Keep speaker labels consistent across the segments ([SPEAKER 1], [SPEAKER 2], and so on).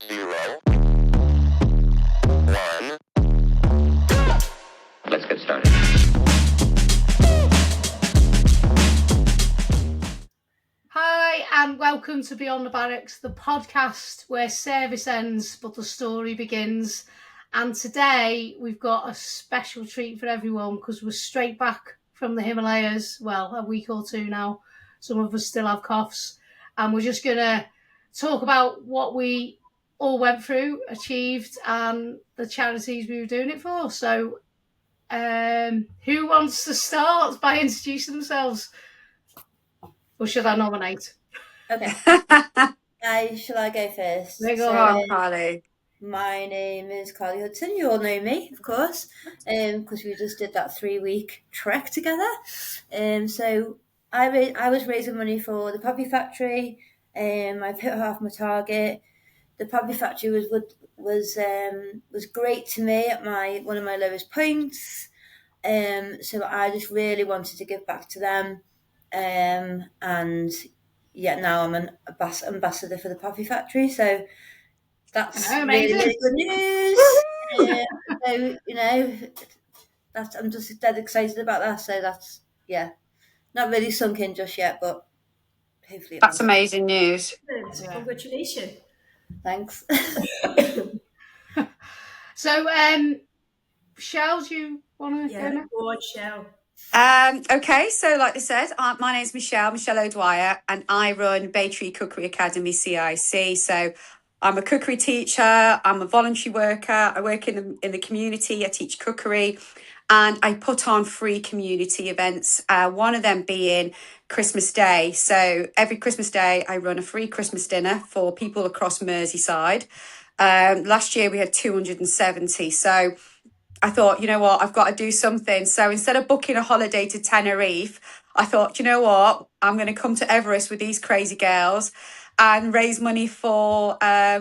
[SPEAKER 1] 0, 1. Let's get started.
[SPEAKER 2] Hi and welcome to Beyond the Barracks, the podcast where service ends but the story begins. And today we've got a special treat for everyone because we're straight back from the Himalayas. Well, a week or two now. Some of us still have coughs. And we're just going to talk about what we all went through, achieved, and the charities we were doing it for. So who wants to start by introducing themselves? Or should I nominate?
[SPEAKER 3] Okay. Shall I go first?
[SPEAKER 2] There you go.
[SPEAKER 3] So,
[SPEAKER 4] Carly.
[SPEAKER 3] my name is Carly Hudson. You all know me, of course, because we just did that 3-week trek together. So I was raising money for the Poppy Factory. I've hit half my target. The Poppy Factory was great to me at one of my lowest points. So I just really wanted to give back to them. And yeah, now I'm an ambassador for the Poppy Factory, so that's really, really good news. So I'm just dead excited about that. So that's not really sunk in just yet, but hopefully
[SPEAKER 4] that's amazing news.
[SPEAKER 2] Yeah.
[SPEAKER 5] Congratulations.
[SPEAKER 3] Thanks.
[SPEAKER 2] So, Shell, do you want to go now?
[SPEAKER 5] Go on, Shell.
[SPEAKER 4] Okay, so like I said, my name's Michelle O'Dwyer, and I run Bay Tree Cookery Academy CIC. So I'm a cookery teacher, I'm a voluntary worker, I work in the community, I teach cookery, and I put on free community events, one of them being Christmas Day. So every Christmas Day, I run a free Christmas dinner for people across Merseyside. Last year we had 270, so I thought, you know what, I've got to do something. So instead of booking a holiday to Tenerife, I thought, you know what, I'm going to come to Everest with these crazy girls and raise money for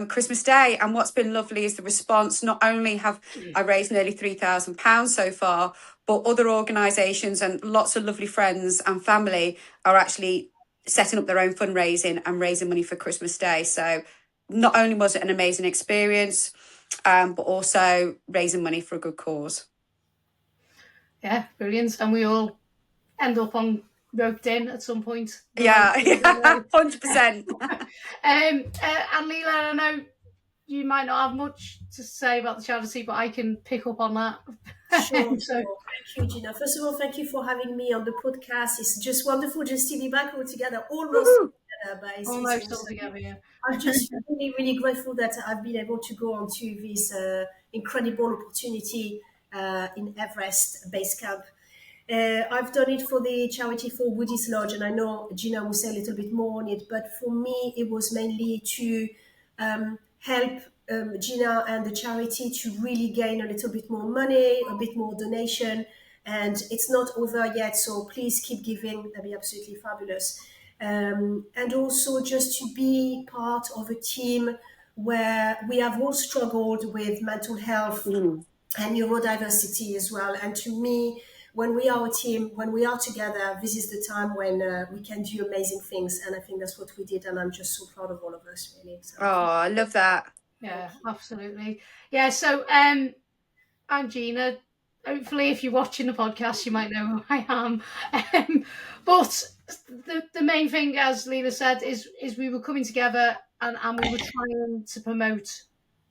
[SPEAKER 4] Christmas Day. And what's been lovely is the response. Not only have I raised nearly £3,000 so far, but other organisations and lots of lovely friends and family are actually setting up their own fundraising and raising money for Christmas Day. So not only was it an amazing experience, but also raising money for a good cause.
[SPEAKER 2] Yeah, brilliant. And we all end up roped in at some point.
[SPEAKER 4] Yeah, 100%.
[SPEAKER 2] And Leela, I know you might not have much to say about the charity, but I can pick up on that.
[SPEAKER 5] Sure. Thank you, Gina. First of all, thank you for having me on the podcast. It's just wonderful just to be back all together, almost all together, yeah. I'm just really, really grateful that I've been able to go on to this incredible opportunity in Everest Base Camp. I've done it for the charity for Woody's Lodge, and I know Gina will say a little bit more on it, but for me, it was mainly to help Gina and the charity to really gain a little bit more money, a bit more donation, and it's not over yet, so please keep giving. That'd be absolutely fabulous. And also just to be part of a team where we have all struggled with mental health and neurodiversity as well. And to me, when we are a team, when we are together, this is the time when we can do amazing things. And I think that's what we did. And I'm just so proud of all of us, really. So,
[SPEAKER 4] I love that.
[SPEAKER 2] Yeah, absolutely. Yeah, so I'm Gina. Hopefully, if you're watching the podcast, you might know who I am. But the main thing, as Leela said, is we were coming together and we were trying to promote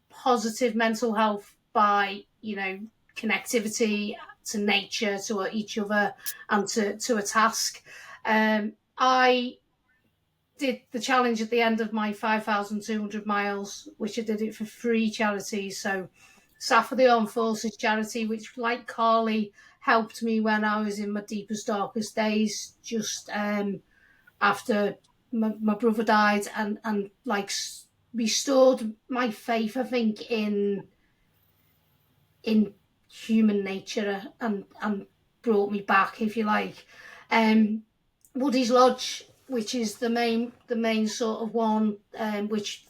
[SPEAKER 2] positive mental health by, connectivity to nature, to each other, and to a task. I did the challenge at the end of my 5,200 miles, which I did it for free charities. So SAF for the Armed Forces charity, which, like Carly, helped me when I was in my deepest, darkest days, just after my brother died, and like restored my faith, I think, in human nature and brought me back, if you like. Woody's Lodge, which is the main sort of one, which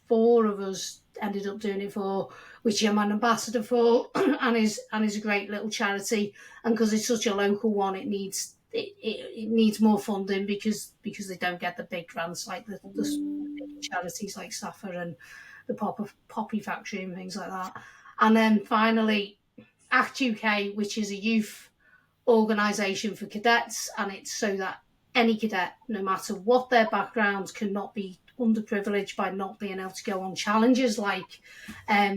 [SPEAKER 2] 4 of us ended up doing it for, which I'm an ambassador for, and is a great little charity. And because it's such a local one, it needs more funding because they don't get the big grants like the charities like SAFA the poppy factory and things like that. And then finally, ACT UK, which is a youth organisation for cadets, and it's so that any cadet, no matter what their background, cannot be underprivileged by not being able to go on challenges like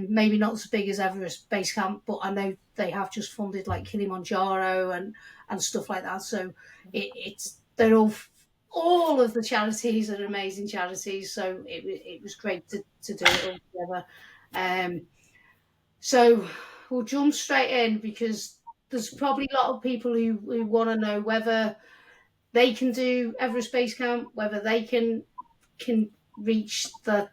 [SPEAKER 2] maybe not as big as Everest Base Camp, but I know they have just funded like Kilimanjaro and stuff like that. So they're all of the charities are amazing charities. So it was great to do it all together. So we'll jump straight in because there's probably a lot of people who want to know whether they can do Everest Base Camp, whether they can reach the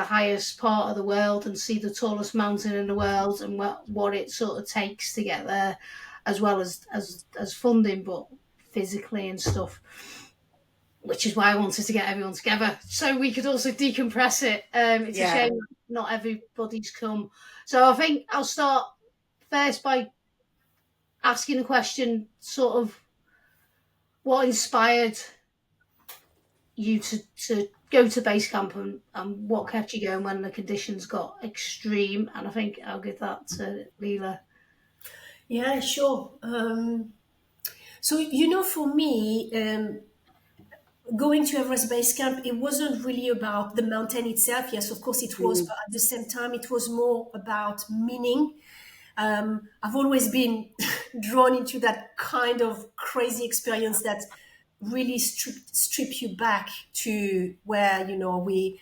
[SPEAKER 2] highest part of the world and see the tallest mountain in the world, and what it sort of takes to get there, as well as funding, but physically and stuff. Which is why I wanted to get everyone together so we could also decompress it. It's a shame not everybody's come. So I think I'll start first by asking a question, sort of what inspired you to go to base camp and what kept you going when the conditions got extreme. And I think I'll give that to Leela.
[SPEAKER 5] Yeah, sure. So, for me, going to Everest Base Camp, it wasn't really about the mountain itself. Yes, of course it was, but at the same time, it was more about meaning. I've always been drawn into that kind of crazy experience that really strip you back to where we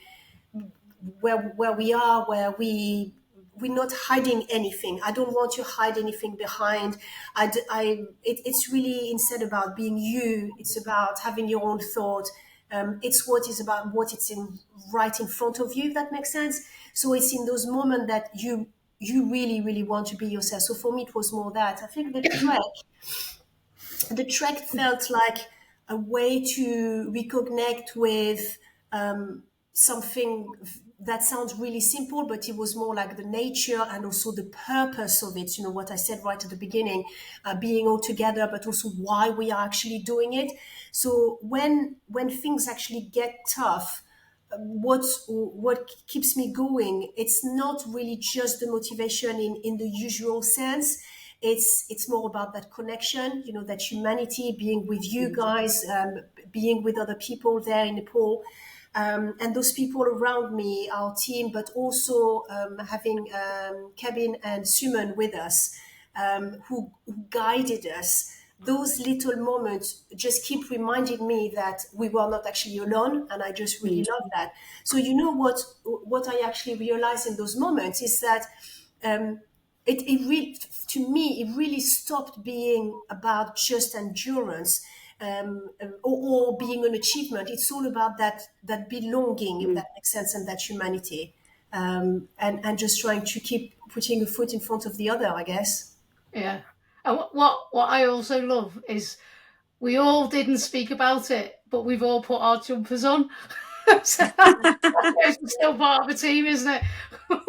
[SPEAKER 5] are, where we're not hiding anything. I don't want to hide anything behind. It's really instead about being you. It's about having your own thought. It's about what it's right in front of you, if that makes sense. So it's in those moments that you really, really want to be yourself. So for me, it was more that. I think the trek felt like a way to reconnect with something that sounds really simple, but it was more like the nature and also the purpose of it. What I said right at the beginning, being all together, but also why we are actually doing it. So when things actually get tough, what keeps me going, it's not really just the motivation in the usual sense. It's more about that connection, that humanity, being with you guys, being with other people there in Nepal, and those people around me, our team, but also having Kevin and Suman with us, who guided us. Those little moments just keep reminding me that we were not actually alone, and I just really love that. So what I actually realized in those moments is that it really stopped being about just endurance or being an achievement. It's all about that belonging, if that makes sense, and that humanity, and just trying to keep putting a foot in front of the other, I guess.
[SPEAKER 2] Yeah. And what I also love is we all didn't speak about it, but we've all put our jumpers on. So it's still part of the team, isn't it?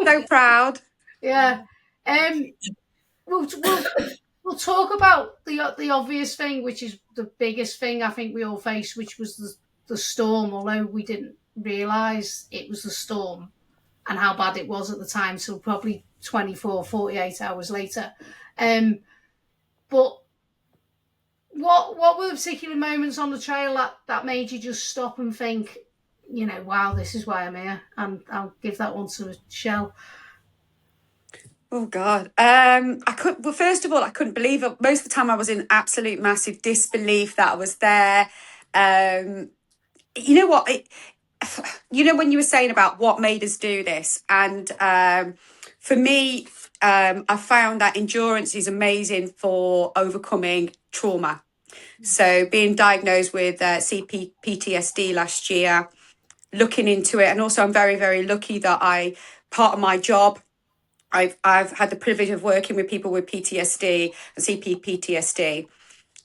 [SPEAKER 4] So proud.
[SPEAKER 2] Yeah. We'll talk about the obvious thing, which is the biggest thing I think we all faced, which was the storm, although we didn't realise it was the storm and how bad it was at the time, so probably 24, 48 hours later. But what were the particular moments on the trail that made you just stop and think, wow, this is why I'm here? And I'll give that one to Michelle.
[SPEAKER 4] Oh God. First of all, I couldn't believe it. Most of the time I was in absolute massive disbelief that I was there. You know what? When you were saying about what made us do this, and for me, I found that endurance is amazing for overcoming trauma. So being diagnosed with PTSD last year, looking into it, and also I'm very, very lucky that part of my job, I've had the privilege of working with people with PTSD and PTSD,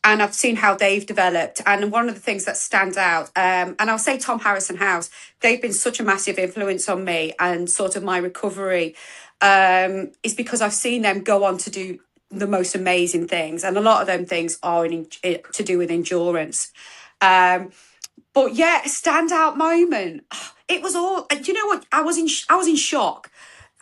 [SPEAKER 4] and I've seen how they've developed. And one of the things that stands out, and I'll say Tom Harrison House, they've been such a massive influence on me and sort of my recovery, is because I've seen them go on to do the most amazing things. And a lot of them things are to do with endurance. But yeah, a standout moment. it was all, do you know what? I was in shock.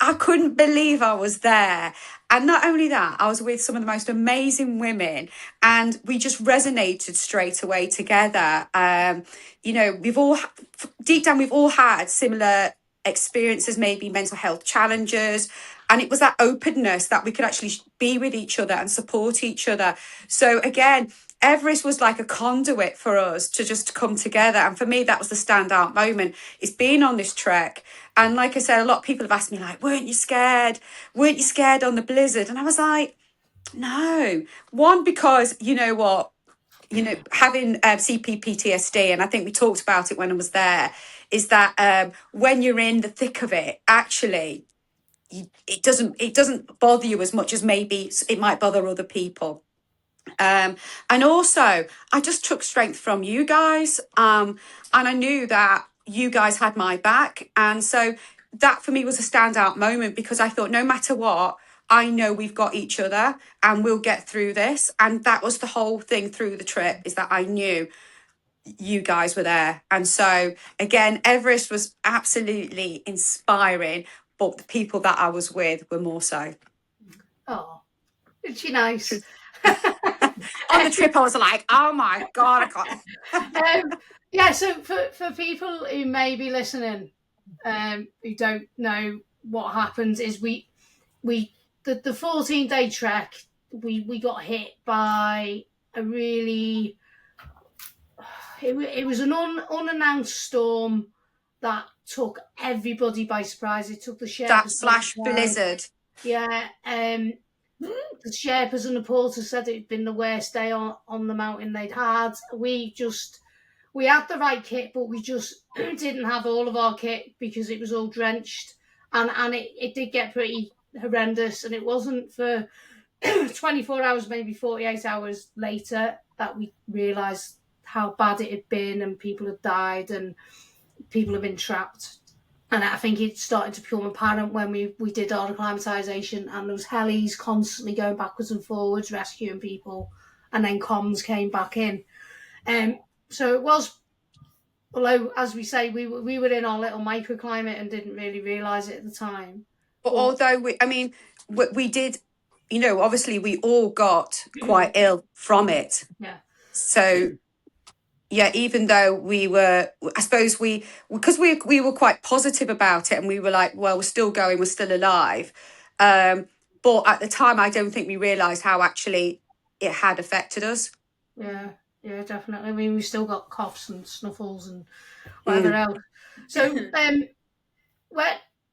[SPEAKER 4] I couldn't believe I was there. And not only that, I was with some of the most amazing women, and we just resonated straight away together. You know, deep down, we've all had similar experiences, maybe mental health challenges. And it was that openness that we could actually be with each other and support each other. So again, Everest was like a conduit for us to just come together. And for me, that was the standout moment, is being on this trek. And like I said, a lot of people have asked me, like, weren't you scared? Weren't you scared on the blizzard? And I was like, no. One, because you know what? You know, having CP PTSD, and I think we talked about it when I was there, is that when you're in the thick of it, actually, it doesn't bother you as much as maybe it might bother other people. And also, I just took strength from you guys, and I knew that you guys had my back, and so that for me was a standout moment, because I thought, no matter what, I know we've got each other and we'll get through this. And that was the whole thing through the trip, is that I knew you guys were there. And so again, Everest was absolutely inspiring, but the people that I was with were more so.
[SPEAKER 2] Oh, isn't she nice?
[SPEAKER 4] On the trip, I was like, oh my God, I can't.
[SPEAKER 2] Yeah, so for people who may be listening, who don't know what happens, is the 14-day trek, we got hit by a really, it was an unannounced storm that took everybody by surprise. It took the Sherpas.
[SPEAKER 4] That flash blizzard.
[SPEAKER 2] Yeah, the Sherpas and the porters said it'd been the worst day on the mountain they'd had. We had the right kit, but we just didn't have all of our kit because it was all drenched, and it did get pretty horrendous. And it wasn't for 24 hours, maybe 48 hours later, that we realised how bad it had been, and people had died and people have been trapped. And I think it started to become apparent when we did our acclimatisation, and there was helis constantly going backwards and forwards, rescuing people, and then comms came back in. So it was, although, as we say, we were in our little microclimate and didn't really realise it at the time.
[SPEAKER 4] But although, we did, you know, obviously we all got quite ill from it.
[SPEAKER 2] Yeah.
[SPEAKER 4] So... yeah, even though we were, I suppose because we were quite positive about it, and we were like, well, we're still going, we're still alive. But at the time, I don't think we realised how actually it had affected us.
[SPEAKER 2] Yeah, definitely. I mean, we still got coughs and snuffles and whatever else. So,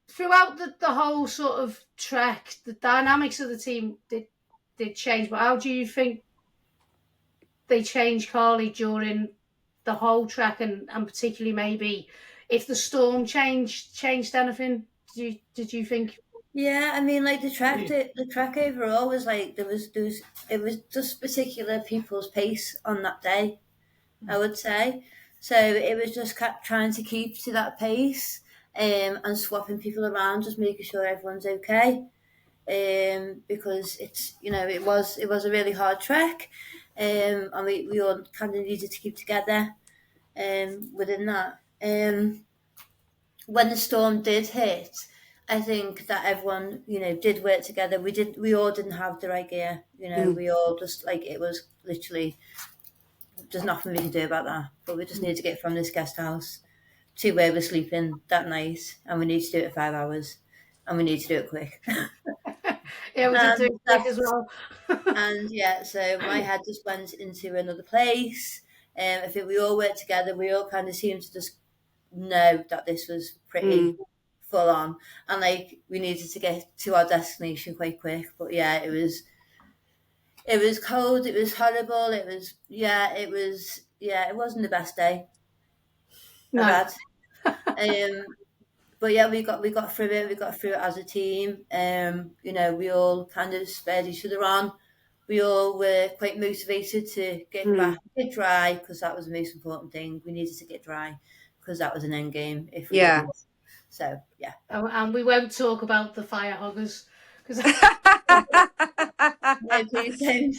[SPEAKER 2] throughout the whole sort of trek, the dynamics of the team did change. But how do you think they changed, Carly, during the whole trek, and particularly maybe if the storm changed anything? Did you think?
[SPEAKER 3] Yeah, I mean, like the trek overall was like it was just particular people's pace on that day, I would say. So it was just kept trying to keep to that pace, and swapping people around, just making sure everyone's okay. Because it's, you know, it was a really hard trek, and we all kind of needed to keep together within that. When the storm did hit, I think that everyone, you know, did work together. We all didn't have the right gear, you know. We all just, like, it was literally, there's nothing we could do about that, but we just needed to get from this guest house to where we're sleeping that night, and we need to do it in 5 hours, and we need to do it quick.
[SPEAKER 2] Yeah, we did do it quick as well.
[SPEAKER 3] And yeah, so my head just went into another place. I think we all worked together. We all kind of seemed to just know that this was pretty full on, and like we needed to get to our destination quite quick. But yeah, it was cold. It was horrible. It wasn't the best day.
[SPEAKER 2] No.
[SPEAKER 3] But yeah, we got through it. We got through it as a team. You know, we all kind of spurred each other on. We all were quite motivated to get back, get dry, because that was the most important thing. We needed to get dry because that was an end game. So yeah.
[SPEAKER 2] Oh, and we won't talk about the fire huggers because.
[SPEAKER 3] No, please don't.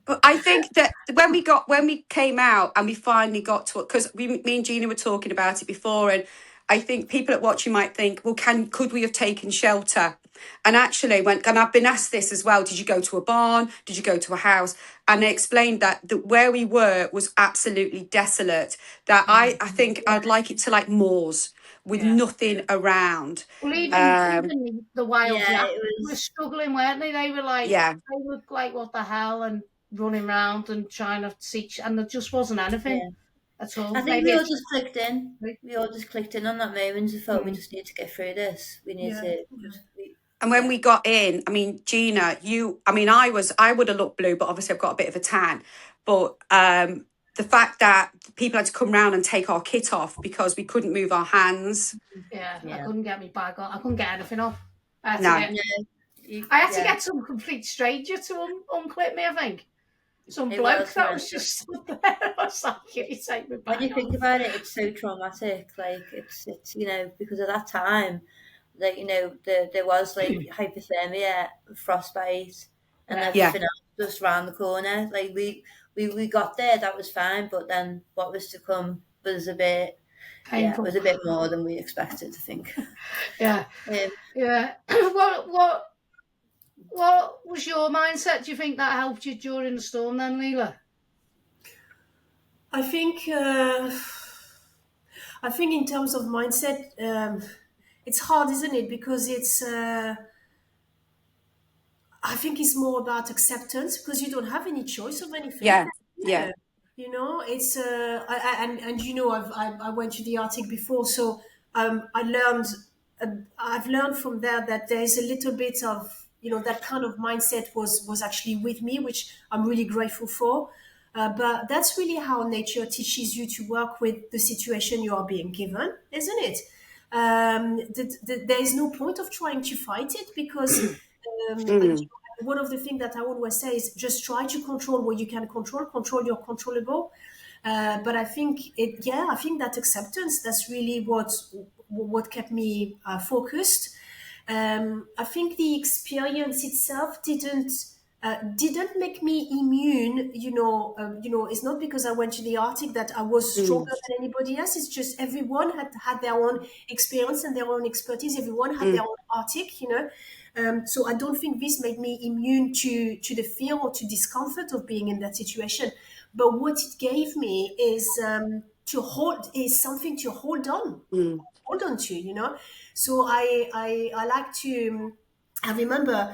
[SPEAKER 4] But I think that when we came out and we finally got to it, because me and Gina were talking about it before, and I think people at watching might think, well, could we have taken shelter? And actually, and I've been asked this as well, did you go to a barn? Did you go to a house? And they explained that where we were was absolutely desolate. That I think I'd like it to like moors with nothing around.
[SPEAKER 2] Well, even the wild yak
[SPEAKER 3] was
[SPEAKER 2] were struggling, weren't they? They were like, what the hell, and running around and trying to teach, and there just wasn't anything at all.
[SPEAKER 3] I think we all just clicked in. We all just clicked in on that moment and thought we just need to get through this. We need to.
[SPEAKER 4] And when we got in, I mean, Gina, I would have looked blue, but obviously I've got a bit of a tan. But the fact that people had to come round and take our kit off because we couldn't move our hands.
[SPEAKER 2] Yeah. I couldn't get my bag on. I couldn't get anything off. I had to get some complete stranger to unclip me, I think. Some bloke that was just stood there. I was like, can you take me back?
[SPEAKER 3] When you think about it, it's so traumatic. Like it's because at that time, like there was like hypothermia, frostbite, and everything else just round the corner. Like we got there, that was fine, but then what was to come was a bit painful. It was a bit more than we expected, I think.
[SPEAKER 2] What was your mindset? Do you think that helped you during the storm then, Leela?
[SPEAKER 5] I think in terms of mindset, it's hard, isn't it? Because it's I think it's more about acceptance, because you don't have any choice of anything.
[SPEAKER 4] Yeah.
[SPEAKER 5] It's I went to the Arctic before, so I've learned from there that there's a little bit of that kind of mindset was actually with me, which I'm really grateful for. But that's really how nature teaches you to work with the situation you are being given, isn't it? There is no point of trying to fight it, because one of the things that I always say is just try to control what you can control your controllable. But I think that acceptance, that's really what kept me focused. I think the experience itself didn't make me immune. It's not because I went to the Arctic that I was stronger than anybody else. It's just everyone had their own experience and their own expertise. Everyone had their own Arctic, so I don't think this made me immune to the fear or to discomfort of being in that situation. But what it gave me is something to hold on to, So I like to. I remember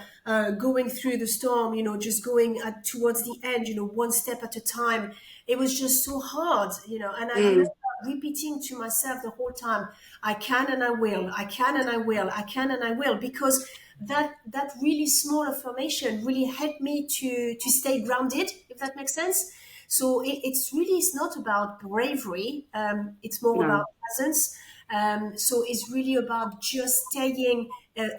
[SPEAKER 5] going through the storm, just going towards the end, one step at a time. It was just so hard, and I remember repeating to myself the whole time, I can and I will, I can and I will, I can and I will, because that really small affirmation really helped me to stay grounded, if that makes sense. So it's not about bravery, it's more about presence. So it's really about just staying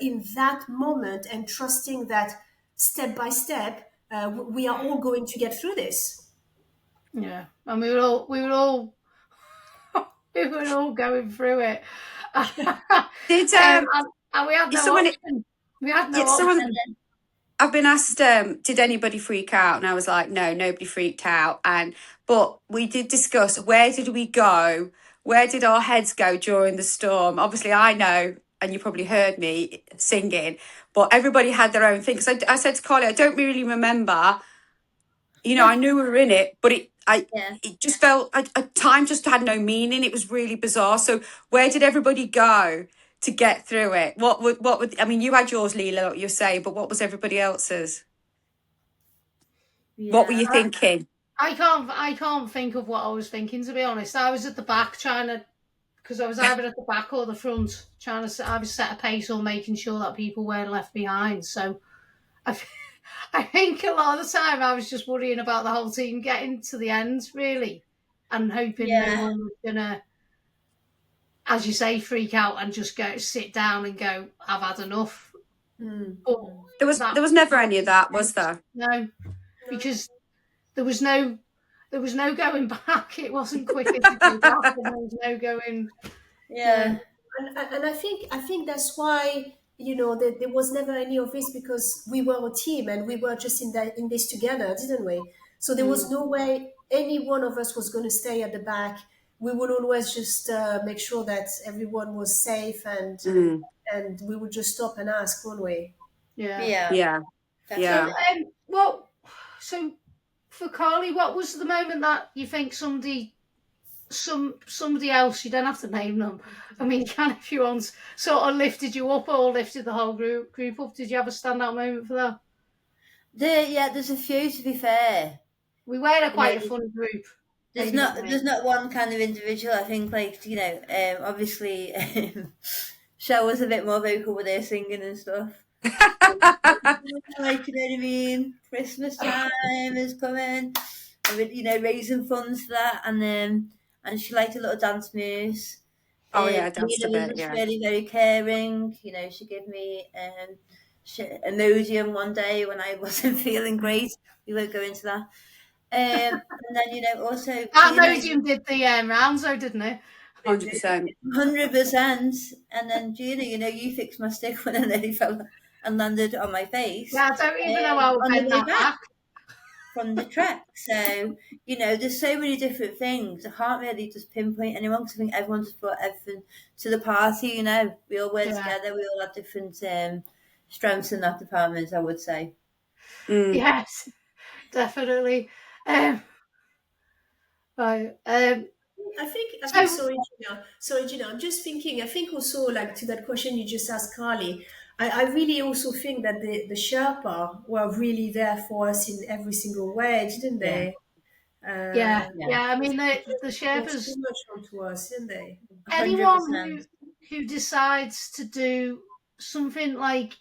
[SPEAKER 5] in that moment and trusting that step by step, we are all going to get through this.
[SPEAKER 2] Yeah, and we were all going through it. And we had no option. We had no option.
[SPEAKER 4] I've been asked, did anybody freak out? And I was like, no, nobody freaked out. But we did discuss, where did we go? Where did our heads go during the storm? Obviously, I know, and you probably heard me singing, but everybody had their own thing. Because I said to Carly, I don't really remember. I knew we were in it, but it just felt, time just had no meaning. It was really bizarre. So where did everybody go to get through it? What would, I mean, you had yours, Leela, what you're saying, but what was everybody else's? Yeah. What were you thinking?
[SPEAKER 2] I can't think of what I was thinking, to be honest. I was at the back because I was either at the back or the front, I was set a pace or making sure that people weren't left behind. So I think a lot of the time I was just worrying about the whole team getting to the end, really, and hoping no one was gonna, as you say, freak out and just sit down and go, I've had enough.
[SPEAKER 4] But there was never any of that, was there?
[SPEAKER 2] No, because there was no going back. It wasn't quicker to go back, and there was no going.
[SPEAKER 5] Yeah. And I think that's why there was never any of this, because we were a team and we were just in this together, didn't we? So there was no way any one of us was going to stay at the back we would always just make sure that everyone was safe, and we would just stop and ask, wouldn't we?
[SPEAKER 4] Yeah.
[SPEAKER 2] So for Carly, what was the moment that you think somebody else, you don't have to name them, I mean, you can if you want, sort of lifted you up or lifted the whole group up? Did you have a standout moment for that?
[SPEAKER 3] There's a few, to be fair.
[SPEAKER 2] We were quite a fun group.
[SPEAKER 3] There's not one kind of individual. I think, like, obviously, Shell was a bit more vocal with her singing and stuff. Like, you know what I mean? Christmas time is coming. Raising funds for that, and she liked a little dance moves.
[SPEAKER 4] Danced a bit.
[SPEAKER 3] Was really very caring. She gave me Imodium one day when I wasn't feeling great. We won't go into that. And then also
[SPEAKER 2] that Imodium did the rounds though, didn't it?
[SPEAKER 4] 100%.
[SPEAKER 3] 100%. And then Gina, you fixed my stick when I nearly fell and landed on my face.
[SPEAKER 2] Yeah, I don't even know how I went that back
[SPEAKER 3] from the trek. So, there's so many different things. I can't really just pinpoint anyone, because I think everyone just brought everything to the party. We all work together. We all have different strengths in that department, I would say.
[SPEAKER 2] Yes, definitely. Right.
[SPEAKER 5] I think sorry, Gina. I'm just thinking. I think also, like, to that question you just asked, Carly. I really also think that the Sherpa were really there for us in every single way, didn't they?
[SPEAKER 2] Yeah. I mean, the Sherpas
[SPEAKER 5] too much onto us, didn't they?
[SPEAKER 2] Anyone who decides to do something like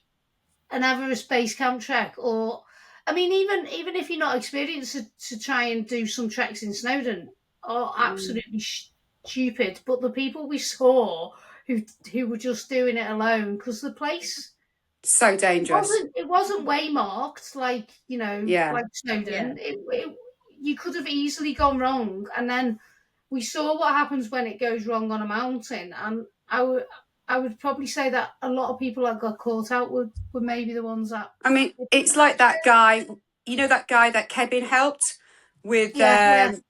[SPEAKER 2] an Everest Base Camp trek, or I mean, even if you're not experienced to try and do some treks in Snowdon, are absolutely stupid. But the people we saw who were just doing it alone, because the place
[SPEAKER 4] so dangerous.
[SPEAKER 2] It wasn't waymarked like like Snowdon. You could have easily gone wrong, and then we saw what happens when it goes wrong on a mountain. And I would probably say that a lot of people that got caught out were maybe the ones that.
[SPEAKER 4] I mean, it's like that guy. That guy that Kevin helped with, and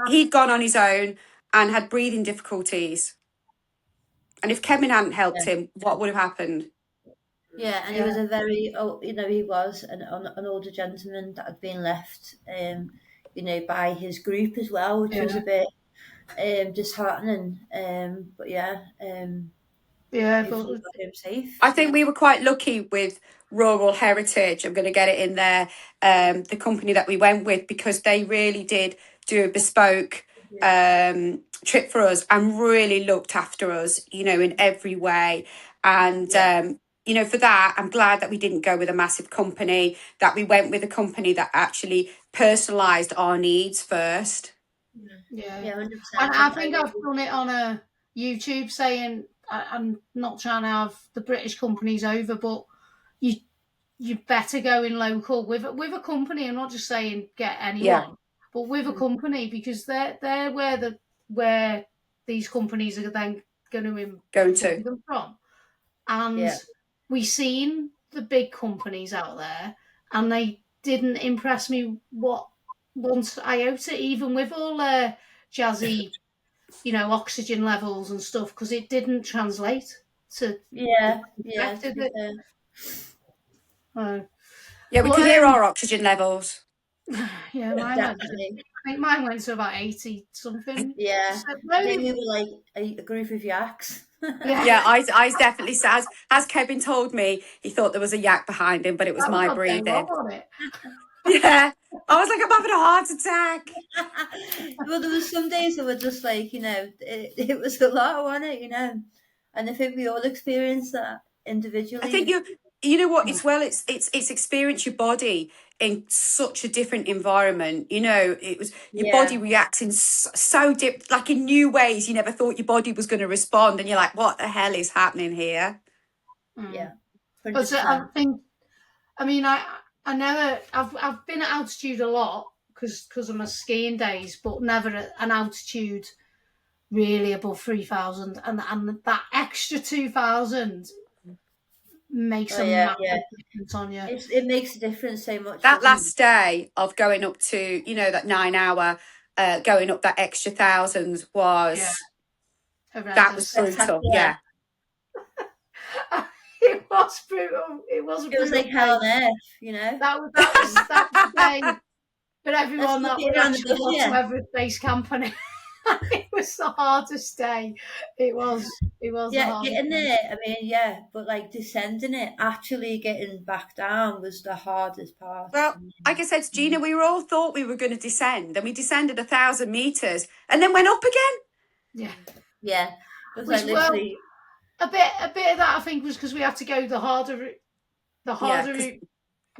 [SPEAKER 4] he'd gone on his own and had breathing difficulties. And if Kevin hadn't helped him, what would have happened?
[SPEAKER 3] Yeah, and he was a very, he was an older gentleman that had been left, by his group as well, which was a bit disheartening. But safe.
[SPEAKER 4] I think we were quite lucky with Rural Heritage. I'm going to get it in there. The company that we went with, because they really did do a bespoke trip for us and really looked after us, in every way. And for that, I'm glad that we didn't go with a massive company, that we went with a company that actually personalised our needs first.
[SPEAKER 2] Yeah, 100%. And I think I've done it on a YouTube saying, I'm not trying to have the British companies over, but you better go in local with a company. I'm not just saying get anyone, but with a company, because they're where these companies are then going to them from. And we seen the big companies out there, and they didn't impress me once iota, even with all their jazzy, oxygen levels and stuff, because it didn't translate to.
[SPEAKER 3] We
[SPEAKER 4] could hear our oxygen levels.
[SPEAKER 2] Yeah, I think mine went to about 80 something.
[SPEAKER 3] Yeah, I think we were like a group of yaks.
[SPEAKER 4] I definitely said, as Kevin told me, he thought there was a yak behind him, but it was my breathing. Yeah, I was like, I'm having a heart attack.
[SPEAKER 3] Well, there was some days that were just like, it was a lot, wasn't it? And I think we all experienced that individually.
[SPEAKER 4] I think you know what? It's experience your body in such a different environment. It was your body reacts in so deep, like in new ways. You never thought your body was going to respond, and you're like, what the hell is happening here?
[SPEAKER 3] Yeah,
[SPEAKER 2] but I think, I've been at altitude a lot because of my skiing days, but never at an altitude really above 3,000, and that extra 2,000 makes a massive difference on you.
[SPEAKER 3] It makes a difference so much.
[SPEAKER 4] That last day of going up to, that 9 hour going up that extra 1,000 was that was brutal. Yeah.
[SPEAKER 2] It was brutal. It was a brutal.
[SPEAKER 3] It was like hell on earth, you know.
[SPEAKER 2] That was the day for everyone that we actually got to Everest Base Camp, and it was the hardest day. It was.
[SPEAKER 3] Yeah, getting there. I mean, yeah, but like descending it, actually getting back down was the hardest part.
[SPEAKER 4] Well, like I said to Gina, we all thought we were going to descend, and we descended 1,000 meters, and then went up again.
[SPEAKER 3] Yeah. It was like literally.
[SPEAKER 2] A bit of that, I think, was because we had to go the harder route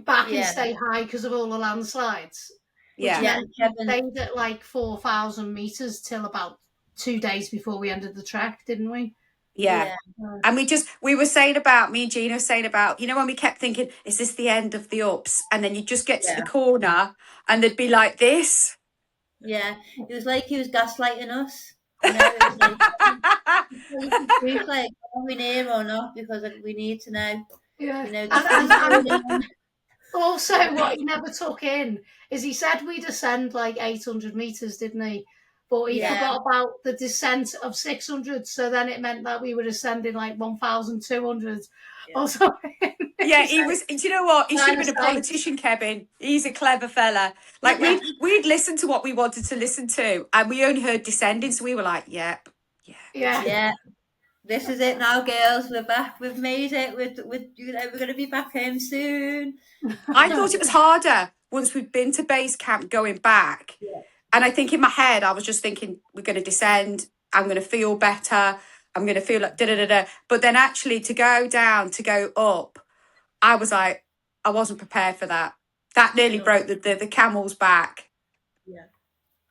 [SPEAKER 2] back and stay high because of all the landslides.
[SPEAKER 4] Yeah.
[SPEAKER 2] Stayed at like 4,000 meters till about 2 days before we ended the trek, didn't we?
[SPEAKER 4] Yeah. And we were saying about, me and Gina were saying about, you know, when we kept thinking, is this the end of the ups? And then you just get to the corner and they'd be like this.
[SPEAKER 3] Yeah. It was like he was gaslighting us. You know, it was like, are we near or not? Because we need to know.
[SPEAKER 2] Yeah.
[SPEAKER 3] You know,
[SPEAKER 2] and also, what he never took in is he said we'd ascend like 800 meters, didn't he? But he forgot about the descent of 600. So then it meant that we were ascending like 1,200 or something.
[SPEAKER 4] Yeah, he was. Do you know what? He should have been a politician, Kevin. He's a clever fella. Like we'd listened to what we wanted to listen to, and we only heard descending, so we were like, "Yep,
[SPEAKER 2] yeah.
[SPEAKER 3] This is it now, girls. We're back. We've made it. We're going to be back home soon."
[SPEAKER 4] I thought it was harder once we'd been to base camp going back, and I think in my head I was just thinking, "We're going to descend. I'm going to feel better. I'm going to feel like da da da da." But then actually to go down, to go up, I was like, I wasn't prepared for that. That nearly broke the camel's back.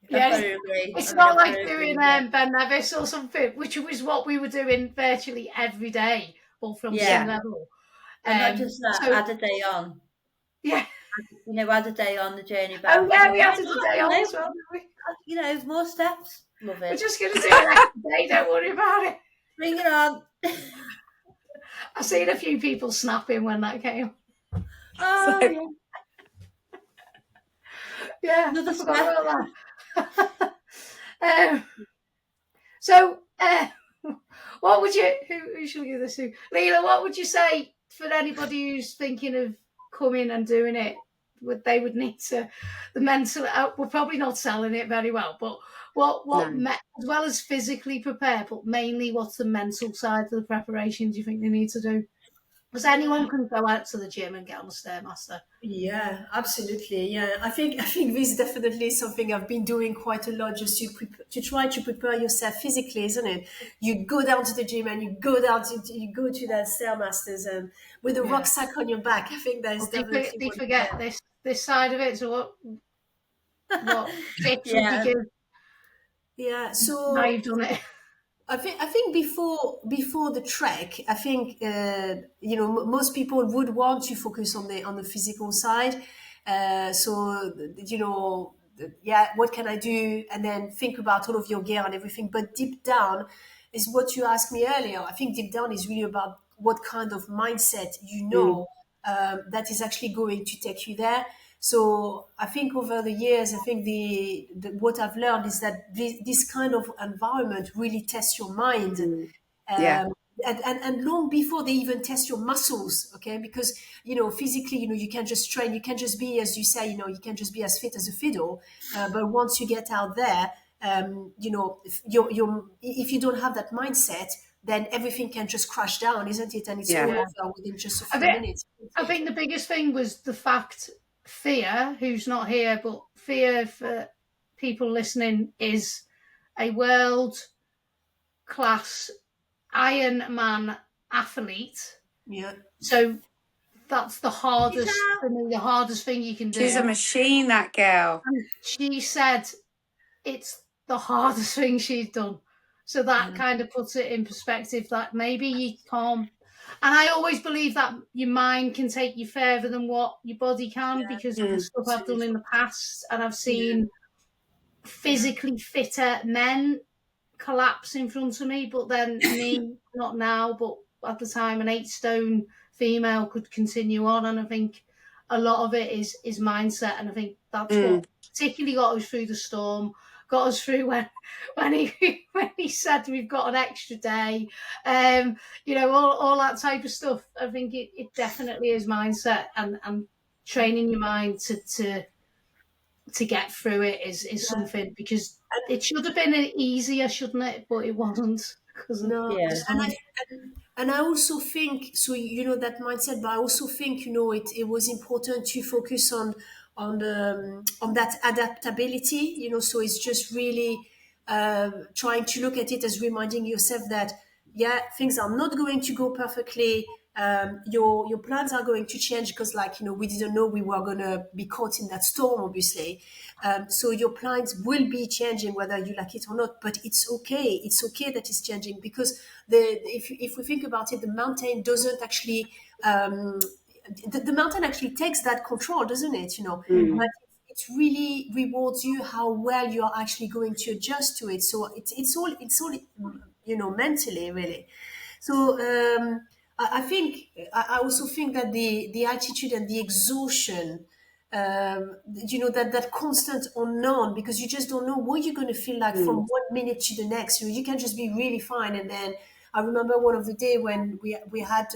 [SPEAKER 2] Yeah, it's not like doing Ben Nevis or something, which was what we were doing virtually every day, but from some level.
[SPEAKER 3] And not just that, add a day on.
[SPEAKER 2] Yeah.
[SPEAKER 3] You know, add a day on the journey back.
[SPEAKER 2] Oh, yeah, we added a day on as well, didn't we?
[SPEAKER 3] You know, more steps. Love it.
[SPEAKER 2] We're just going to do it every day, don't worry about it.
[SPEAKER 3] Bring it on.
[SPEAKER 2] I've seen a few people snapping when that came.
[SPEAKER 3] Oh,
[SPEAKER 2] so, yeah. I forgot about that. What would you, who should we give this to? Leela, what would you say for anybody who's thinking of coming and doing it? They would need to, the mental, we're probably not selling it very well, but as well as physically prepare, but mainly what's the mental side of the preparation do you think they need to do? Because anyone can go out to the gym and get on the Stairmaster.
[SPEAKER 5] Yeah, absolutely. Yeah, I think this is definitely something I've been doing quite a lot, just to try to prepare yourself physically, isn't it? You go down to the gym and you go to that Stairmasters and with a rucksack on your back. I think that is definitely.
[SPEAKER 2] They forget this side of it. So what tips would you give?
[SPEAKER 5] Yeah, so
[SPEAKER 2] now you've done it.
[SPEAKER 5] I think before the trek, I think most people would want to focus on the physical side. What can I do, and then think about all of your gear and everything. But deep down is what you asked me earlier. I think deep down is really about what kind of mindset that is actually going to take you there. So I think over the years, I think what I've learned is that this kind of environment really tests your mind. And long before they even test your muscles, okay? Because, physically, you can't just train. You can't just be, as you say, you can't just be as fit as a fiddle. But once you get out there, if you don't have that mindset, then everything can just crash down, isn't it? And it's all over within just a few minutes.
[SPEAKER 2] I think the biggest thing was the fact Fear, who's not here, but Fear for people listening is a world-class Ironman athlete.
[SPEAKER 5] Yeah.
[SPEAKER 2] So that's the hardest thing you can do.
[SPEAKER 4] She's a machine, that girl.
[SPEAKER 2] And she said it's the hardest thing she's done. So that kind of puts it in perspective that maybe you can't. And I always believe that your mind can take you further than what your body can because of the stuff I've done in the past. And I've seen physically fitter men collapse in front of me, but then me, not now, but at the time, an 8-stone female could continue on. And I think a lot of it is mindset. And I think that's what particularly got us through the storm, got us through when he said we've got an extra day, all that type of stuff. I think it definitely is mindset and training your mind to get through it is something, because it should have been easier, shouldn't it? But it wasn't because of
[SPEAKER 5] No,
[SPEAKER 3] Yeah.
[SPEAKER 5] and I also think so. That mindset, but I also think it was important to focus on that adaptability. So it's just really trying to look at it as reminding yourself that things are not going to go perfectly. Your plans are going to change because, we didn't know we were going to be caught in that storm, obviously. So your plans will be changing whether you like it or not, but it's okay. It's okay that it's changing, because if we think about it, the mountain doesn't actually the mountain actually takes that control, doesn't it? But it really rewards you how well you are actually going to adjust to it. So it's all mentally, really. So I think I also think that the altitude and the exhaustion, that constant unknown, because you just don't know what you're going to feel like from one minute to the next. You can just be really fine, and then I remember one of the day when we had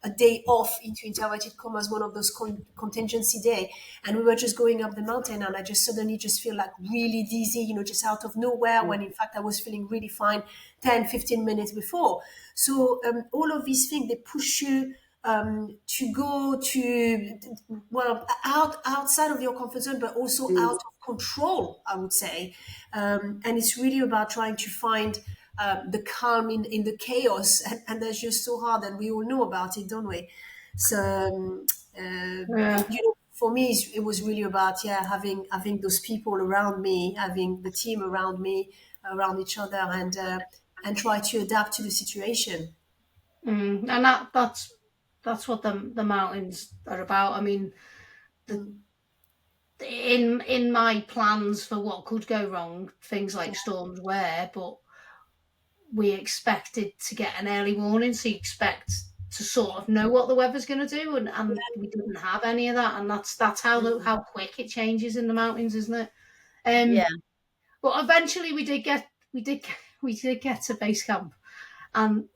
[SPEAKER 5] a day off into inverted commas, one of those contingency day, and we were just going up the mountain, and I just suddenly just feel like really dizzy, just out of nowhere, when in fact I was feeling really fine 10-15 minutes before. So all of these things, they push you to go to outside of your comfort zone, but also out of control, I would say. And it's really about trying to find the calm in the chaos, and that's just so hard, and we all know about it, don't we? So for me, it was really about having those people around me, having the team around me, around each other, and try to adapt to the situation.
[SPEAKER 2] And that's what the mountains are about. I mean, in my plans for what could go wrong, things like storms were, but we expected to get an early warning, so you expect to sort of know what the weather's going to do, and we didn't have any of that, and that's how quick it changes in the mountains, isn't it? But eventually we did get to base camp, and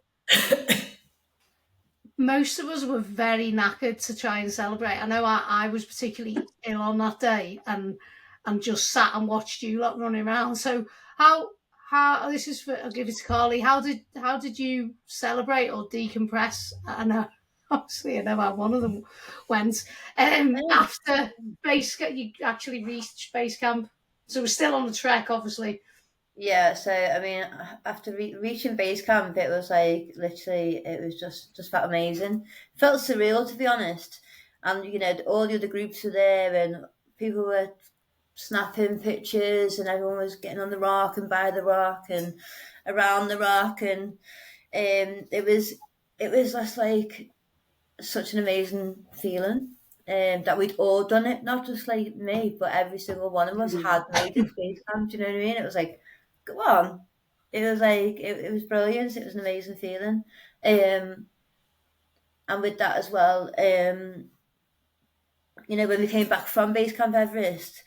[SPEAKER 2] most of us were very knackered to try and celebrate. I know I was particularly ill on that day, and just sat and watched you lot running around. So how this is for, I'll give it to Carly. How did you celebrate or decompress? I know how one of them went. After base camp, you actually reached base camp, so we're still on the trek, obviously.
[SPEAKER 3] Yeah, so I mean, after reaching base camp, it was like literally, it was just felt amazing. It felt surreal, to be honest. And all the other groups were there, and people were snapping pictures, and everyone was getting on the rock and by the rock and around the rock, and it was just like such an amazing feeling. That we'd all done it, not just like me, but every single one of us had made it to base camp. Do you know what I mean? It was like, go on. It was like it was brilliant. It was an amazing feeling. And with that as well, when we came back from base camp Everest,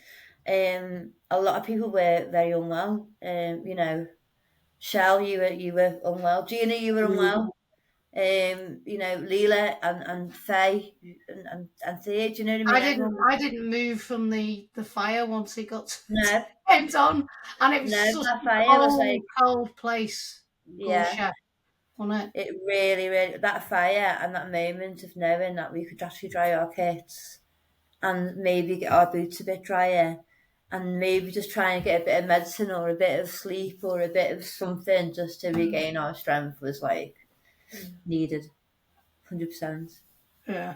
[SPEAKER 3] a lot of people were very unwell. Shell, you were unwell. Gina, you were unwell. Leela and Faye and Thea, do you know what I mean?
[SPEAKER 2] I didn't move from the fire once it got
[SPEAKER 3] turned
[SPEAKER 2] on, and it was such
[SPEAKER 3] that
[SPEAKER 2] a
[SPEAKER 3] fire was like
[SPEAKER 2] cold place.
[SPEAKER 3] Yeah,
[SPEAKER 2] wasn't it?
[SPEAKER 3] It really, really, that fire and that moment of knowing that we could actually dry our kits and maybe get our boots a bit drier, and maybe just try and get a bit of medicine or a bit of sleep or a bit of something just to regain our strength was like needed, 100%.
[SPEAKER 2] Yeah,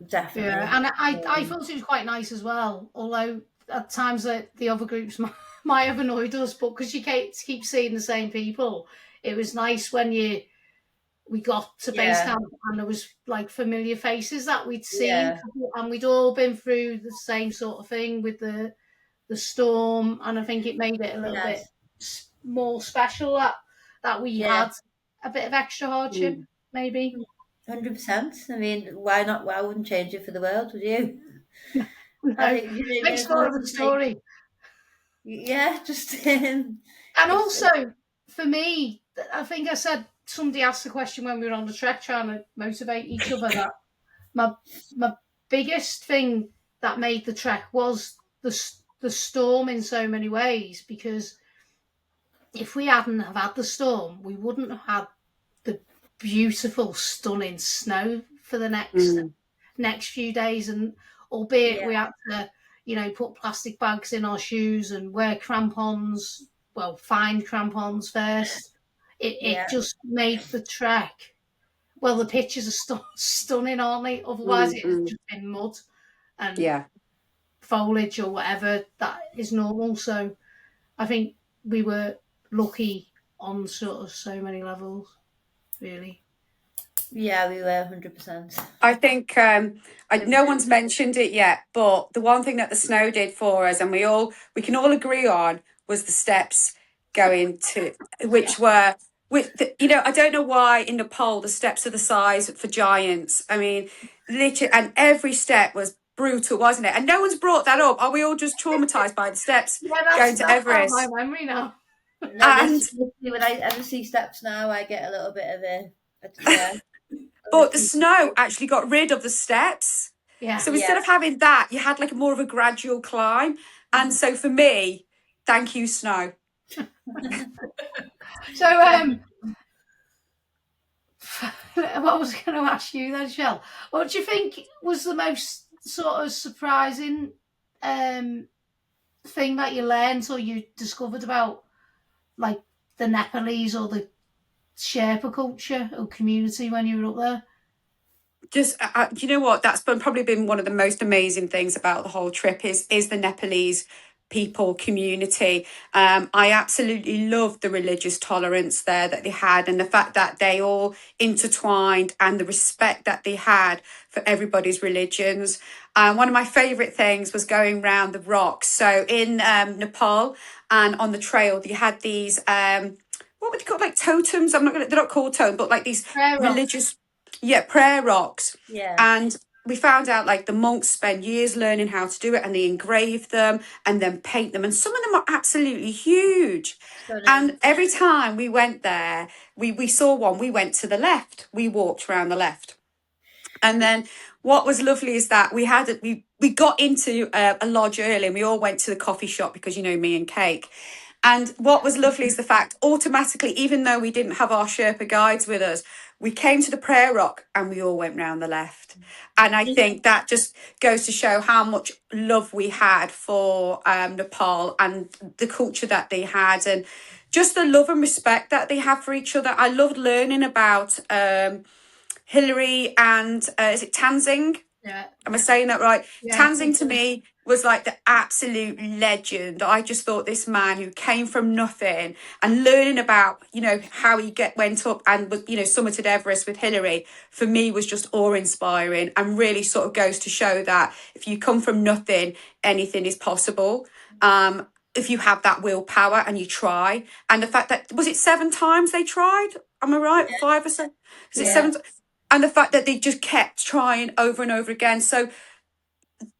[SPEAKER 3] definitely.
[SPEAKER 2] Yeah, and I thought it was quite nice as well. Although at times the other groups might have annoyed us, but because you keep seeing the same people, it was nice when we got to base camp and there was like familiar faces that we'd seen, and we'd all been through the same sort of thing with the storm, and I think it made it a little bit more special that we had a bit of extra hardship, maybe.
[SPEAKER 3] 100%. I mean, why not? Why wouldn't change it for the world, would you?
[SPEAKER 2] No. Makes more of the story.
[SPEAKER 3] Yeah, just
[SPEAKER 2] and also for me, I think I said somebody asked the question when we were on the trek trying to motivate each other that my biggest thing that made the trek was the storm in so many ways, because if we hadn't have had the storm, we wouldn't have had the beautiful, stunning snow for the next few days. And albeit we had to, put plastic bags in our shoes and wear crampons, find crampons first. It just made the trek. Well, the pictures are stunning, aren't they? Otherwise, it's just been mud and foliage or whatever that is normal. So I think we were lucky on sort of so many levels, really.
[SPEAKER 3] Yeah, we were 100%.
[SPEAKER 4] I think no one's mentioned it yet, but the one thing that the snow did for us, and we can all agree on, was the steps going to, which were, I don't know why in Nepal the steps are the size for giants. I mean, literally, and every step was brutal, wasn't it? And no one's brought that up. Are we all just traumatized by the steps going to Everest?
[SPEAKER 2] That's my memory now.
[SPEAKER 3] And when I ever see steps now, I get a little bit of a
[SPEAKER 4] but the snow actually got rid of the steps.
[SPEAKER 2] Yeah.
[SPEAKER 4] So instead of having that, you had like more of a gradual climb. And so for me, thank you, snow.
[SPEAKER 2] So what was I going to ask you then, Shell? What do you think was the most sort of surprising thing that you learned or you discovered about, like, the Nepalese or the Sherpa culture or community when you were up there?
[SPEAKER 4] Just, you know what? That's probably been one of the most amazing things about the whole trip is the Nepalese people community. I absolutely loved the religious tolerance there that they had, and the fact that they all intertwined, and the respect that they had for everybody's religions. One of my favourite things was going round the rocks. So in Nepal and on the trail, they had these what would you call, like, totems? They're not called totems, but like these religious prayer rocks.
[SPEAKER 3] Yeah.
[SPEAKER 4] And we found out, like, the monks spend years learning how to do it, and they engrave them and then paint them, and some of them are absolutely huge. And every time we went there, we saw one, we went to the left, we walked around the left. And then what was lovely is that we got into a lodge early, and we all went to the coffee shop because, me and Cake. And what was lovely is the fact, automatically, even though we didn't have our Sherpa guides with us, we came to the prayer rock and we all went round the left. And I think that just goes to show how much love we had for Nepal and the culture that they had, and just the love and respect that they have for each other. I loved learning about Hillary and is it Tanzing?
[SPEAKER 2] Yeah.
[SPEAKER 4] Am I saying that right?
[SPEAKER 2] Yeah,
[SPEAKER 4] Tanzing to me was like the absolute legend. I just thought this man who came from nothing, and learning about, how he went up and was, summited Everest with Hillary, for me was just awe-inspiring, and really sort of goes to show that if you come from nothing, anything is possible. If you have that willpower and you try. And the fact that, was it 7 times they tried? Am I right? Yeah. 5 or so? Is it 7? And the fact that they just kept trying over and over again. So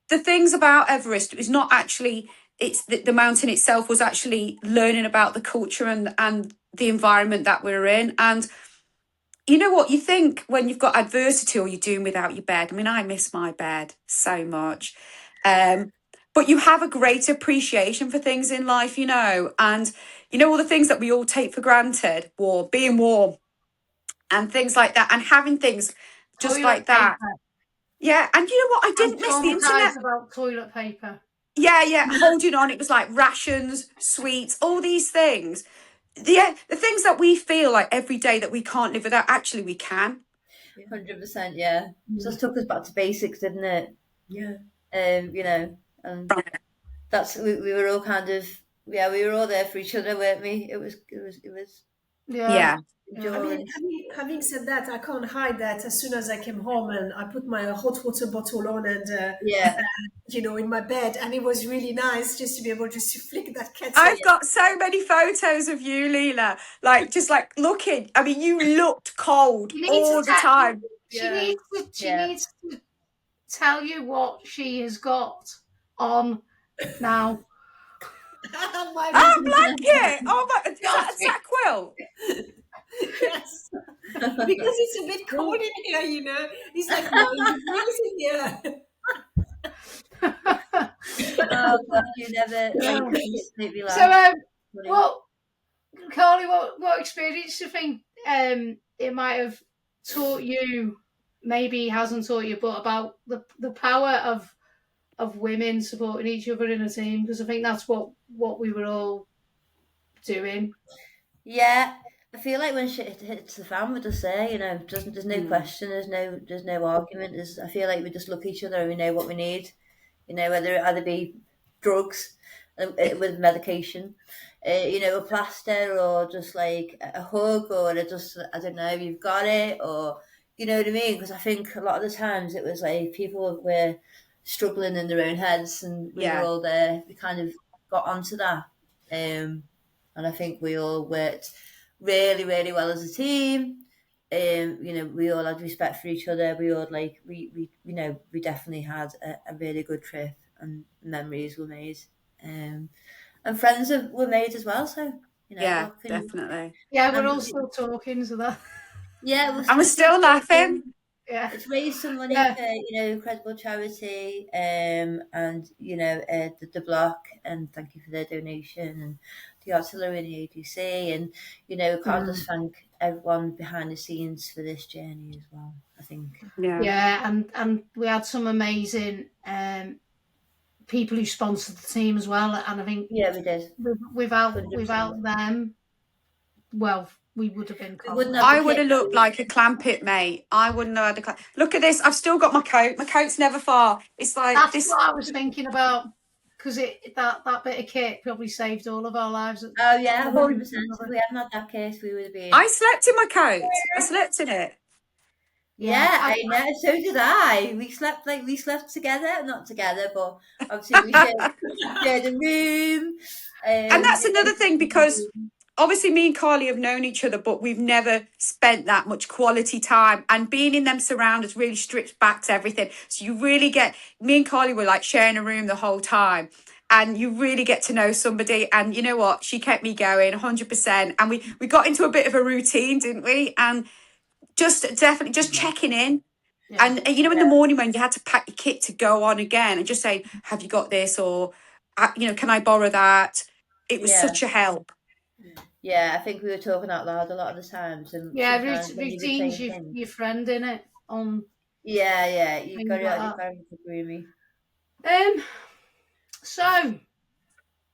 [SPEAKER 4] the things about Everest is not actually, it's the mountain itself was actually learning about the culture and the environment that we're in. And you know what, you think when you've got adversity or you're doing without your bed. I mean, I miss my bed so much. But you have a great appreciation for things in life, and all the things that we all take for granted, being warm and things like that, and having things just toilet like that. Paper. Yeah, and you know what? I didn't miss the internet.
[SPEAKER 2] About toilet paper.
[SPEAKER 4] Yeah, holding on. It was like rations, sweets, all these things. The things that we feel like every day that we can't live without, actually we can.
[SPEAKER 3] 100%, yeah. Just took us back to basics, didn't it?
[SPEAKER 5] Yeah.
[SPEAKER 3] And that's we were all kind of we were all there for each other, weren't we? It was.
[SPEAKER 4] Yeah.
[SPEAKER 5] I mean, having said that, I can't hide that as soon as I came home and I put my hot water bottle on and in my bed, and it was really nice just to be able to flick that kettle.
[SPEAKER 4] I've got so many photos of you, Leela, like just like looking. I mean, you looked cold all the time.
[SPEAKER 2] She needs to tell you what she has got on now.
[SPEAKER 4] Blanket! Oh my, is that quilt?
[SPEAKER 5] Yes. Because it's a bit cold in here, you know. It's like 90 degrees in here.
[SPEAKER 3] Oh God, you never make me laugh.
[SPEAKER 2] So, well, Carly, what experience do you think it might have taught you? Maybe hasn't taught you, but about the power of women supporting each other in a team, because I think that's what we were all doing.
[SPEAKER 3] Yeah, I feel like when shit hits the fan, we just say, you know, there's no question, there's no argument. I feel like we just look at each other and we know what we need. You know, whether it either be drugs with medication, you know, a plaster, or just like a hug, or just, I don't know, you've got it, or you know what I mean? Because I think a lot of the times it was like people were struggling in their own heads, and we were all there. We kind of got onto that. And I think we all worked really, really well as a team. You know, we all had respect for each other. We all we you know, we definitely had a really good trip, and memories were made, and friends were made as well. So you know,
[SPEAKER 4] definitely.
[SPEAKER 2] Yeah, we're all still talking, so that.
[SPEAKER 3] Yeah,
[SPEAKER 4] we're still laughing.
[SPEAKER 2] Yeah,
[SPEAKER 3] it's raised some money for, you know, incredible charity, and you know, the block, and thank you for their donation, and the artillery and the ADC, and you know, we can't just thank everyone behind the scenes for this journey as well. I think.
[SPEAKER 2] Yeah, and we had some amazing people who sponsored the team as well, and I think
[SPEAKER 3] we did.
[SPEAKER 2] Without them, well, we would have been.
[SPEAKER 4] I would have looked like a clampet, mate. I wouldn't have had a clamp. Look at this. I've still got my coat. My coat's never far. It's like
[SPEAKER 2] that's what I was thinking about, because that bit of kit probably saved all of our lives.
[SPEAKER 3] Oh yeah, 100%. If we hadn't had that case, we would have been.
[SPEAKER 4] I slept in my coat. I slept in it.
[SPEAKER 3] Yeah, I know. So did I. We slept together, not together, but obviously we shared a room.
[SPEAKER 4] And that's another thing, because obviously me and Carly have known each other, but we've never spent that much quality time. And being in them surroundings really strips back to everything. So you really get, me and Carly were like sharing a room the whole time. And you really get to know somebody. And you know what? She kept me going 100%. And we got into a bit of a routine, didn't we? And definitely just checking in. Yeah. And you know, in the morning when you had to pack your kit to go on again, and just saying, have you got this? Or, you know, can I borrow that? It was such a help.
[SPEAKER 3] Yeah, I think we were talking out loud a lot of the times. And
[SPEAKER 2] routine's your friend, innit?
[SPEAKER 3] Yeah, you got to agree with me.
[SPEAKER 2] So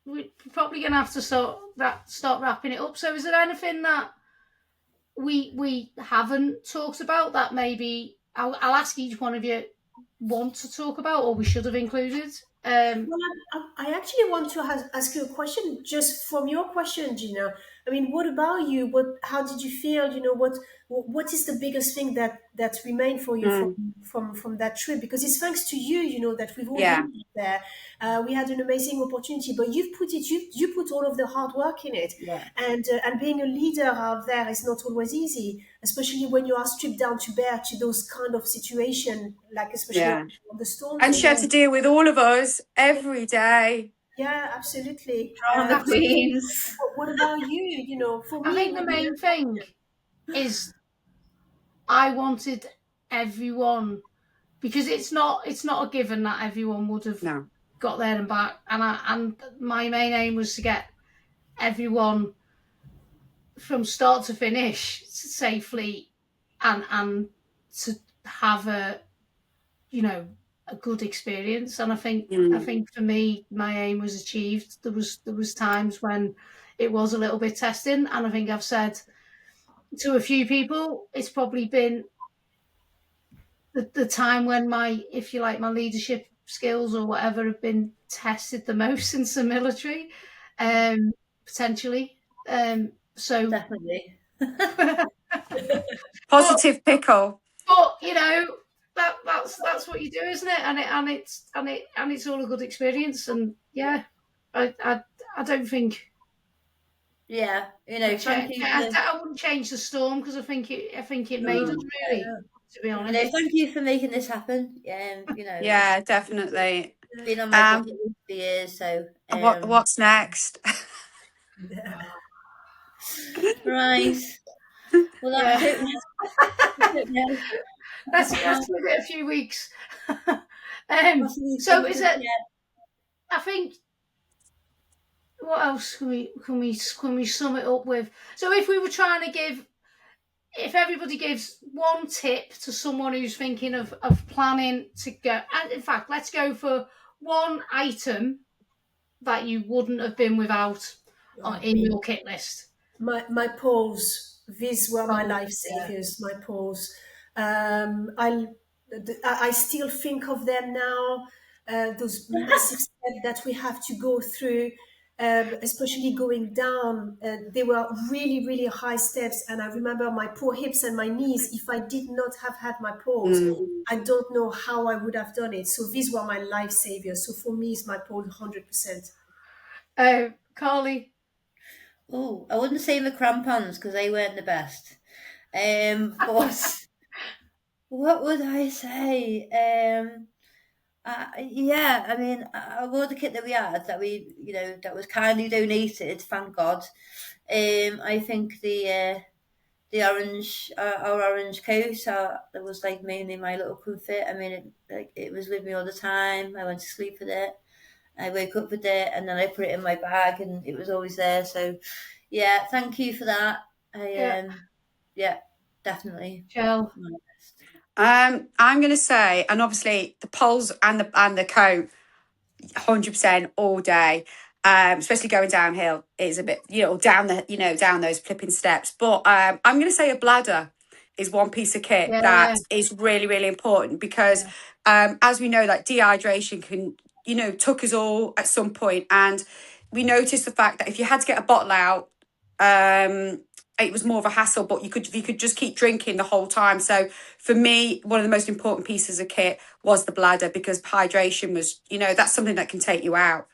[SPEAKER 2] we're probably gonna have to start wrapping it up. So is there anything that we haven't talked about that maybe I'll ask each one of you want to talk about, or we should have included?
[SPEAKER 5] Well, I actually want to ask you a question just from your question, Gina. I mean, what about you? How did you feel? You know, what is the biggest thing that remained for you from that trip? Because it's thanks to you, you know, that we've all been there. We had an amazing opportunity, but you put all of the hard work in it.
[SPEAKER 3] Yeah.
[SPEAKER 5] And being a leader out there is not always easy, especially when you are stripped down to bear to those kind of situations, like especially on the storm.
[SPEAKER 4] And she had to deal with all of us every day.
[SPEAKER 5] Yeah, absolutely.
[SPEAKER 3] The queens.
[SPEAKER 5] What about you? You know, for me,
[SPEAKER 2] I think the main thing is I wanted everyone, because it's not a given that everyone would have got there and back, and my main aim was to get everyone from start to finish safely, and to have a good experience. And I think for me, my aim was achieved. There was times when it was a little bit testing, and I think I've said to a few people, it's probably been the time when my leadership skills or whatever have been tested the most since the military, potentially. So
[SPEAKER 3] definitely
[SPEAKER 4] positive pickle.
[SPEAKER 2] But you know, that's what you do, isn't it? And it's all a good experience. And yeah, I don't think.
[SPEAKER 3] Yeah, you know,
[SPEAKER 2] I wouldn't change the storm, because I think it made us really. To be honest,
[SPEAKER 3] thank you for making this happen. You know,
[SPEAKER 4] yeah, definitely.
[SPEAKER 3] Been on my bucket list for years, so
[SPEAKER 4] what's next?
[SPEAKER 3] Right. Well, I don't know.
[SPEAKER 2] Let's give it a few weeks. So is it? I think. What else can we sum it up with? So if we were trying to give, if everybody gives one tip to someone who's thinking of planning to go, and in fact, let's go for one item that you wouldn't have been without in your kit list.
[SPEAKER 5] My poles. These were my life saviors. My poles. I still think of them now. Those massive steps that we have to go through, especially going down. They were really, really high steps, and I remember my poor hips and my knees. If I did not have had my poles, I don't know how I would have done it. So these were my life saviors. So for me, it's my pole 100%.
[SPEAKER 2] Carly?
[SPEAKER 3] Oh, I wouldn't say the crampons because they weren't the best. But what would I say? Yeah, I mean, all the kit that we had, that was kindly donated, thank God. I think the orange, our orange coat, that was like mainly my little comfort. I mean, it was with me all the time. I went to sleep with it. I wake up with it, and then I put it in my bag, and it was always there. So, yeah, thank you for that. Yeah, definitely.
[SPEAKER 2] Jill?
[SPEAKER 4] I'm going to say, and obviously the poles and the coat, 100% all day. Especially going downhill is a bit, down those flipping steps. But I'm going to say a bladder is one piece of kit that is really, really important because as we know, like dehydration can, took us all at some point. And we noticed the fact that if you had to get a bottle out, it was more of a hassle, but you could just keep drinking the whole time. So for me, one of the most important pieces of kit was the bladder because hydration was, that's something that can take you out.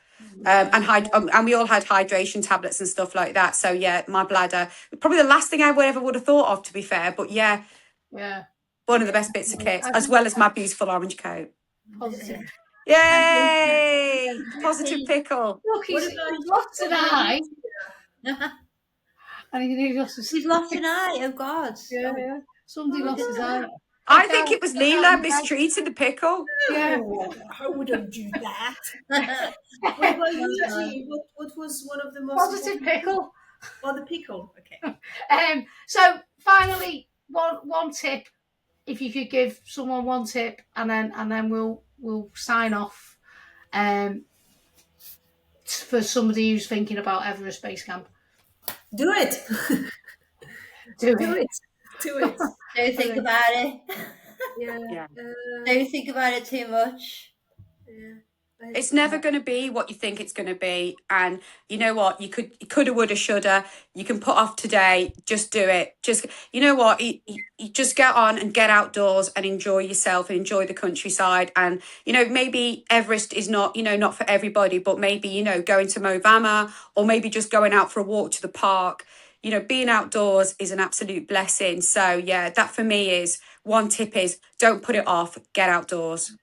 [SPEAKER 4] And we all had hydration tablets and stuff like that. So yeah, my bladder, probably the last thing I would have thought of, to be fair. But yeah, one of the best bits of kit, as well as my beautiful orange coat.
[SPEAKER 2] Positive.
[SPEAKER 4] Yay! Positive pickle.
[SPEAKER 2] Look, he's lost an eye. And
[SPEAKER 3] he's lost an eye. Oh God!
[SPEAKER 2] Yeah. Somebody lost his eye.
[SPEAKER 4] I think it was Leela mistreated the pickle.
[SPEAKER 5] Yeah, I wouldn't do that. What about you, G? What was one of the most
[SPEAKER 2] positive pickle?
[SPEAKER 5] Oh, the pickle. Okay.
[SPEAKER 2] So finally, one tip. If you could give someone one tip, and then we'll sign off. For somebody who's thinking about Everest Base Camp.
[SPEAKER 5] Do it. Do it.
[SPEAKER 3] Don't think about it.
[SPEAKER 5] Yeah.
[SPEAKER 3] Don't think about it too much.
[SPEAKER 5] Yeah.
[SPEAKER 4] It's never going to be what you think it's going to be. And you know what? You coulda, woulda, shoulda. You can put off today. Just do it. Just, you know what? You just get on and get outdoors and enjoy yourself and enjoy the countryside. And, maybe Everest is not, not for everybody, but maybe, going to Movama or maybe just going out for a walk to the park. Being outdoors is an absolute blessing. So yeah, that for me is one tip is don't put it off. Get outdoors.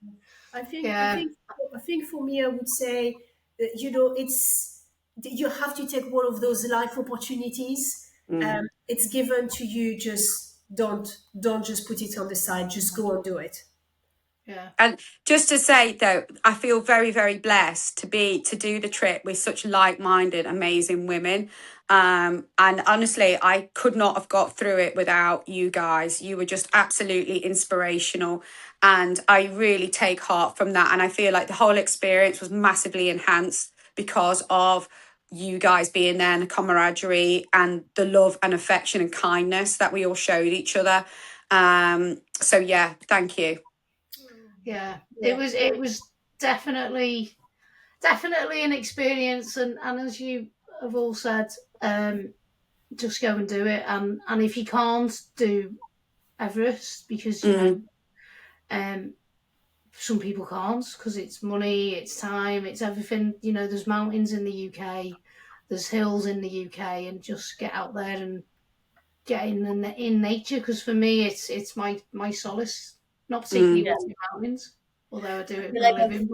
[SPEAKER 5] I think for me, I would say, you have to take one of those life opportunities. It's given to you. Just don't just put it on the side. Just go and do it.
[SPEAKER 2] Yeah.
[SPEAKER 4] And just to say though, I feel very, very blessed to do the trip with such like-minded, amazing women. And honestly, I could not have got through it without you guys. You were just absolutely inspirational. And I really take heart from that. And I feel like the whole experience was massively enhanced because of you guys being there and the camaraderie and the love and affection and kindness that we all showed each other. So yeah, thank you.
[SPEAKER 2] Yeah, it was definitely an experience, and as you have all said, just go and do it. And if you can't do Everest, because some people can't because it's money, it's time, it's everything. There's mountains in the UK, there's hills in the UK, and just get out there and get in nature. Because for me, it's my solace. Not particularly watching mountains. although I do it for a living.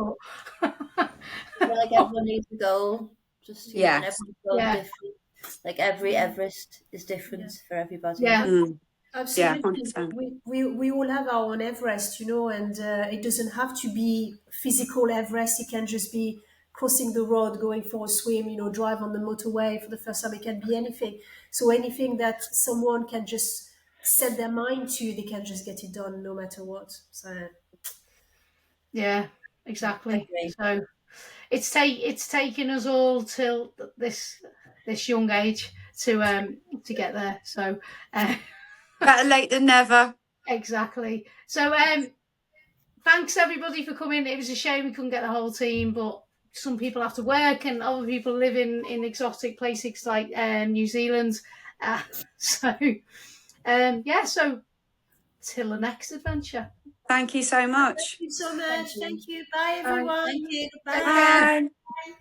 [SPEAKER 2] But
[SPEAKER 3] like everyone needs a goal, just and everyone's goal different. Like every Everest is different for everybody.
[SPEAKER 2] Yeah.
[SPEAKER 5] Absolutely.
[SPEAKER 4] Yeah, 100%.
[SPEAKER 5] We all have our own Everest, and it doesn't have to be physical Everest. It can just be crossing the road, going for a swim, drive on the motorway for the first time. It can be anything. So anything that someone can just set their mind to, they can just get it done no matter what. So
[SPEAKER 2] yeah, exactly. So it's taken us all till this young age to get there. So
[SPEAKER 4] better late than never.
[SPEAKER 2] Exactly. So thanks everybody for coming. It was a shame we couldn't get the whole team, but some people have to work and other people live in exotic places like New Zealand. So till the next adventure.
[SPEAKER 4] Thank you so much.
[SPEAKER 5] Thank you so much. Thank you. Bye, everyone.
[SPEAKER 3] Thank you.
[SPEAKER 4] Bye.
[SPEAKER 5] Bye.